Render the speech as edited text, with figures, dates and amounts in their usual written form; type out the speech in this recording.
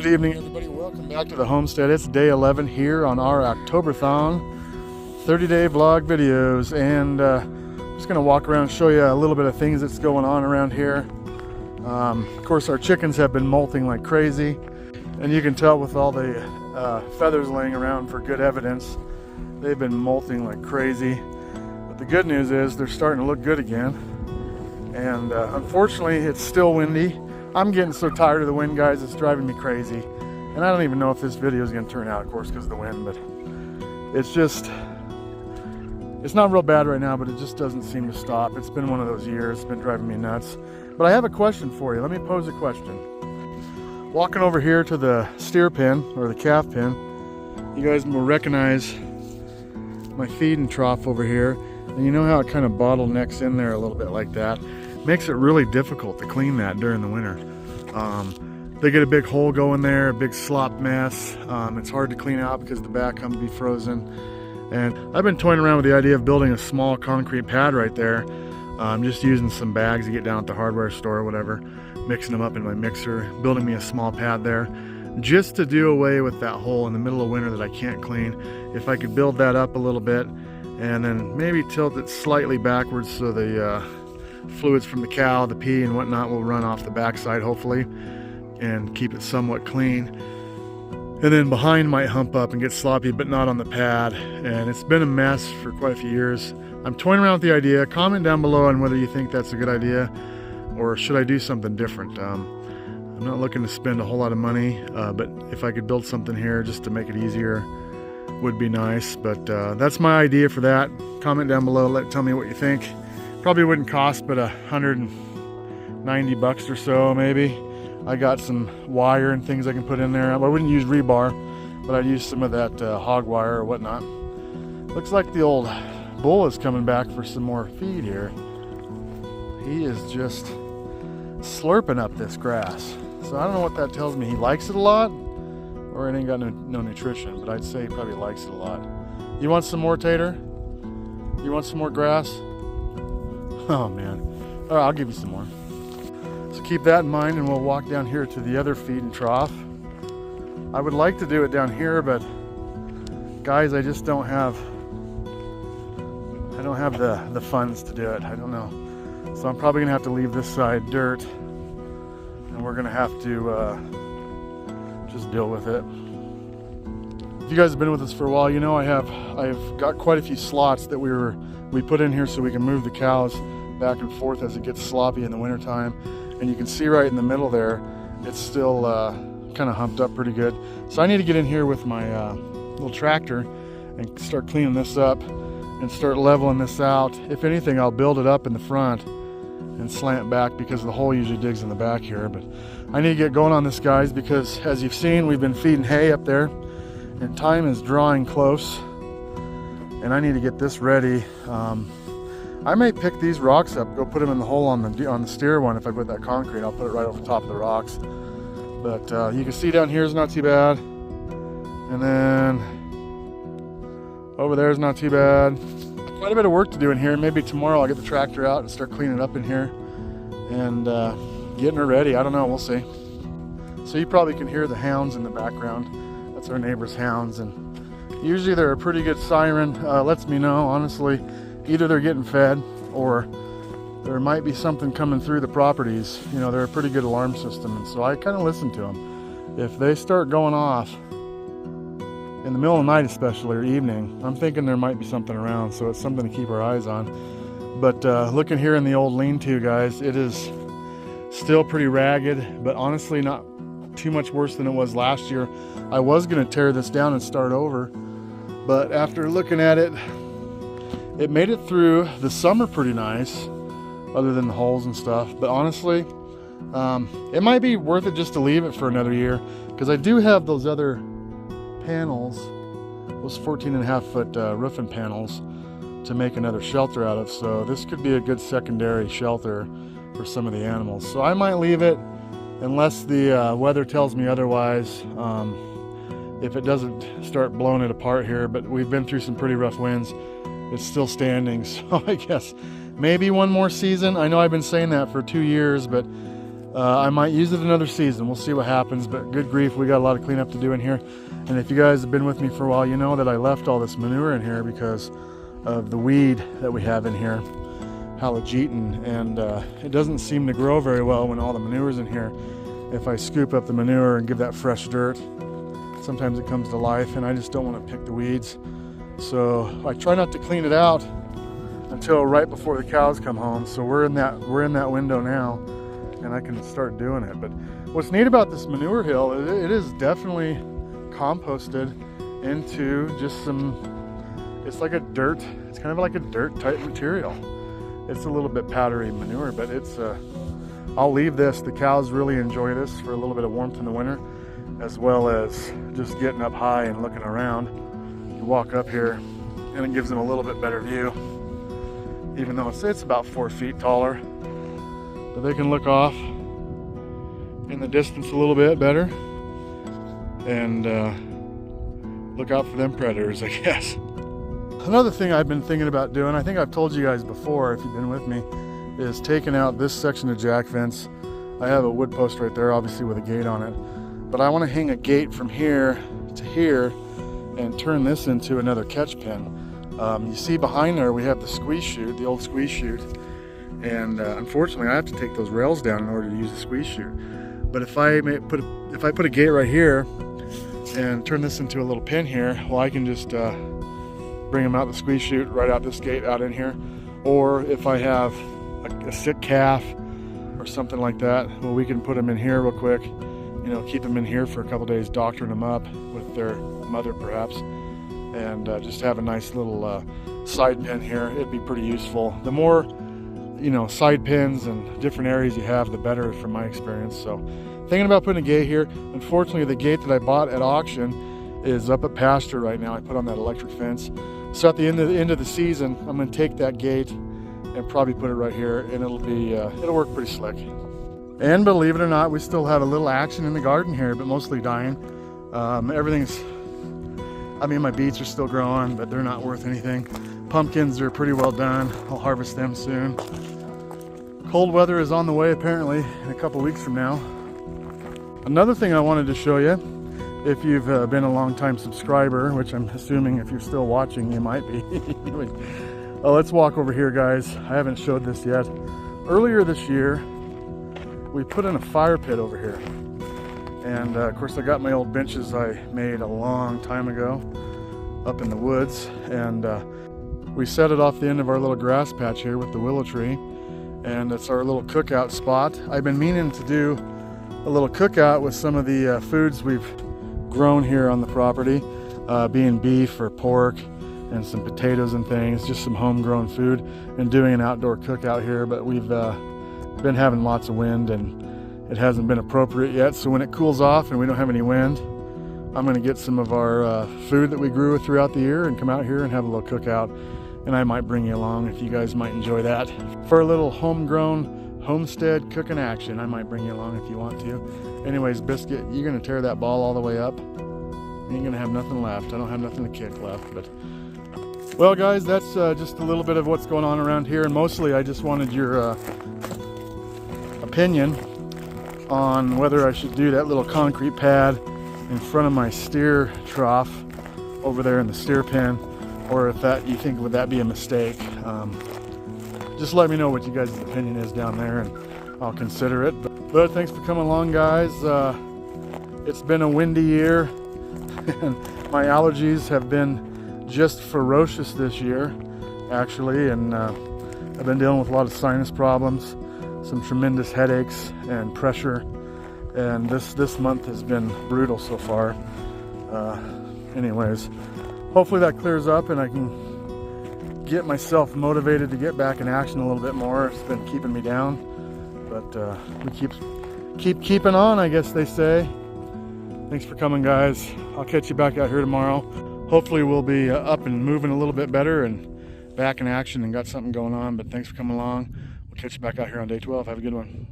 Good evening, everybody. Welcome back to the Homestead. It's day 11 here on our October-thon 30-day vlog videos, and I'm just going to walk around and show you a little bit of things that's going on around here. Of course, our chickens have been molting like crazy, and you can tell with all the feathers laying around for good evidence. They've been molting like crazy, but the good news is they're starting to look good again. And unfortunately, it's still windy. I'm getting so tired of the wind, guys, it's driving me crazy. And I don't even know if this video is going to turn out, of course, because of the wind, but it's not real bad right now, but it just doesn't seem to stop. It's been one of those years. It's been driving me nuts. But I have a question for you. Let me pose a question. Walking over here to the steer pen, or the calf pen, you guys will recognize my feeding trough over here. And you know how it kind of bottlenecks in there a little bit like that? Makes it really difficult to clean that during the winter. They get a big hole going there, a big slop mess. It's hard to clean out because the back can be frozen. And I've been toying around with the idea of building a small concrete pad right there. Just using some bags you get down at the hardware store or whatever, mixing them up in my mixer, building me a small pad there, just to do away with that hole in the middle of winter that I can't clean. If I could build that up a little bit and then maybe tilt it slightly backwards so the fluids from the cow, the pee and whatnot will run off the backside hopefully, and keep it somewhat clean. And then behind might hump up and get sloppy, but not on the pad. And it's been a mess for quite a few years. I'm toying around with the idea. Comment down below on whether you think that's a good idea or should I do something different. I'm not looking to spend a whole lot of money, but if I could build something here just to make it easier would be nice. But that's my idea for that. Comment down below, tell me what you think. Probably wouldn't cost but $190 or so maybe. I got some wire and things I can put in there. I wouldn't use rebar, but I'd use some of that hog wire or whatnot. Looks like the old bull is coming back for some more feed here. He is just slurping up this grass. So I don't know what that tells me. He likes it a lot, or it ain't got no nutrition, but I'd say he probably likes it a lot. You want some more, Tater? You want some more grass? Oh man. All right, I'll give you some more. So keep that in mind, and we'll walk down here to the other feed and trough. I would like to do it down here, but guys, I just don't have the funds to do it. I don't know. So I'm probably gonna have to leave this side dirt, and we're gonna have to just deal with it. If you guys have been with us for a while, you know I've got quite a few slots that we put in here so we can move the cows back and forth as it gets sloppy in the wintertime. And you can see right in the middle there, it's still kind of humped up pretty good. So I need to get in here with my little tractor and start cleaning this up and start leveling this out. If anything, I'll build it up in the front and slant back because the hole usually digs in the back here. But I need to get going on this, guys, because as you've seen, we've been feeding hay up there and time is drawing close. And I need to get this ready. I may pick these rocks up, go put them in the hole on the steer one. If I put that concrete, I'll put it right over top of the rocks. But you can see down here is not too bad. And then over there is not too bad. Quite a bit of work to do in here. Maybe tomorrow I'll get the tractor out and start cleaning up in here and getting her ready. I don't know, we'll see. So you probably can hear the hounds in the background. That's our neighbor's hounds, and usually they're a pretty good siren. Lets me know, honestly, either they're getting fed or there might be something coming through the properties. You know, they're a pretty good alarm system, and so I kind of listen to them. If they start going off in the middle of the night especially, or evening, I'm thinking there might be something around, so it's something to keep our eyes on. But looking here in the old lean-to, guys, it is still pretty ragged, but honestly not too much worse than it was last year. I was going to tear this down and start over, but after looking at it, it made it through the summer pretty nice, other than the holes and stuff. But honestly, it might be worth it just to leave it for another year, because I do have those other panels, those 14.5 foot roofing panels to make another shelter out of. So this could be a good secondary shelter for some of the animals. So I might leave it unless the weather tells me otherwise. If it doesn't start blowing it apart here, but we've been through some pretty rough winds. It's still standing, so I guess maybe one more season. I know I've been saying that for 2 years, but I might use it another season. We'll see what happens, but good grief, we got a lot of cleanup to do in here. And if you guys have been with me for a while, you know that I left all this manure in here because of the weed that we have in here, halogeton, and it doesn't seem to grow very well when all the manure's in here. If I scoop up the manure and give that fresh dirt, sometimes it comes to life, and I just don't want to pick the weeds. So I try not to clean it out until right before the cows come home. So we're in that window now, and I can start doing it. But what's neat about this manure hill, it is definitely composted into just some, it's like a dirt, it's kind of like a dirt type material. It's a little bit powdery manure, but it's I'll leave this. The cows really enjoy this for a little bit of warmth in the winter, as well as just getting up high and looking around. You walk up here and it gives them a little bit better view, even though it's about 4 feet taller. But they can look off in the distance a little bit better and look out for them predators, I guess. Another thing I've been thinking about doing, I think I've told you guys before if you've been with me, is taking out this section of jack fence. I have a wood post right there, obviously with a gate on it, but I want to hang a gate from here to here and turn this into another catch pen. You see behind there we have the squeeze chute, the old squeeze chute, and unfortunately I have to take those rails down in order to use the squeeze chute. But if I put a gate right here and turn this into a little pen here, well, I can just bring them out the squeeze chute, right out this gate out in here. Or if I have a sick calf or something like that, well, we can put them in here real quick, you know, keep them in here for a couple days, doctoring them up with their mother perhaps, and just have a nice little side pen here. It'd be pretty useful. The more, you know, side pens and different areas you have, the better from my experience. So thinking about putting a gate here. Unfortunately, the gate that I bought at auction is up at pasture right now. I put on that electric fence. So at the end of the season, I'm going to take that gate and probably put it right here, and it'll work pretty slick. And believe it or not, we still have a little action in the garden here, but mostly dying. Everything's, I mean, my beets are still growing, but they're not worth anything. Pumpkins are pretty well done. I'll harvest them soon. Cold weather is on the way apparently in a couple weeks from now. Another thing I wanted to show you, if you've been a long-time subscriber, which I'm assuming if you're still watching you might be. Let's walk over here, guys. I haven't showed this yet. Earlier this year we put in a fire pit over here, and of course I got my old benches I made a long time ago up in the woods, and we set it off the end of our little grass patch here with the willow tree, and it's our little cookout spot. I've been meaning to do a little cookout with some of the foods we've grown here on the property, being beef or pork and some potatoes and things, just some homegrown food, and doing an outdoor cookout here. But we've been having lots of wind and it hasn't been appropriate yet. So when it cools off and we don't have any wind, I'm going to get some of our food that we grew throughout the year and come out here and have a little cookout. And I might bring you along if you guys might enjoy that. For a little homegrown homestead cooking action, I might bring you along if you want to. Anyways, Biscuit, you're going to tear that ball all the way up. You ain't going to have nothing left. I don't have nothing to kick left. But well, guys, that's just a little bit of what's going on around here. And mostly I just wanted your opinion on whether I should do that little concrete pad in front of my steer trough over there in the steer pen, or if that you think would that be a mistake. Just let me know what you guys' opinion is down there and I'll consider it. But thanks for coming along, guys. It's been a windy year and my allergies have been just ferocious this year actually, and I've been dealing with a lot of sinus problems, some tremendous headaches and pressure, and this month has been brutal so far. Anyways, hopefully that clears up and I can get myself motivated to get back in action a little bit more. It's been keeping me down, but we keep keeping on, I guess they say. Thanks for coming, guys. I'll catch you back out here tomorrow. Hopefully we'll be up and moving a little bit better and back in action and got something going on. But thanks for coming along. We'll catch you back out here on day 12. Have a good one.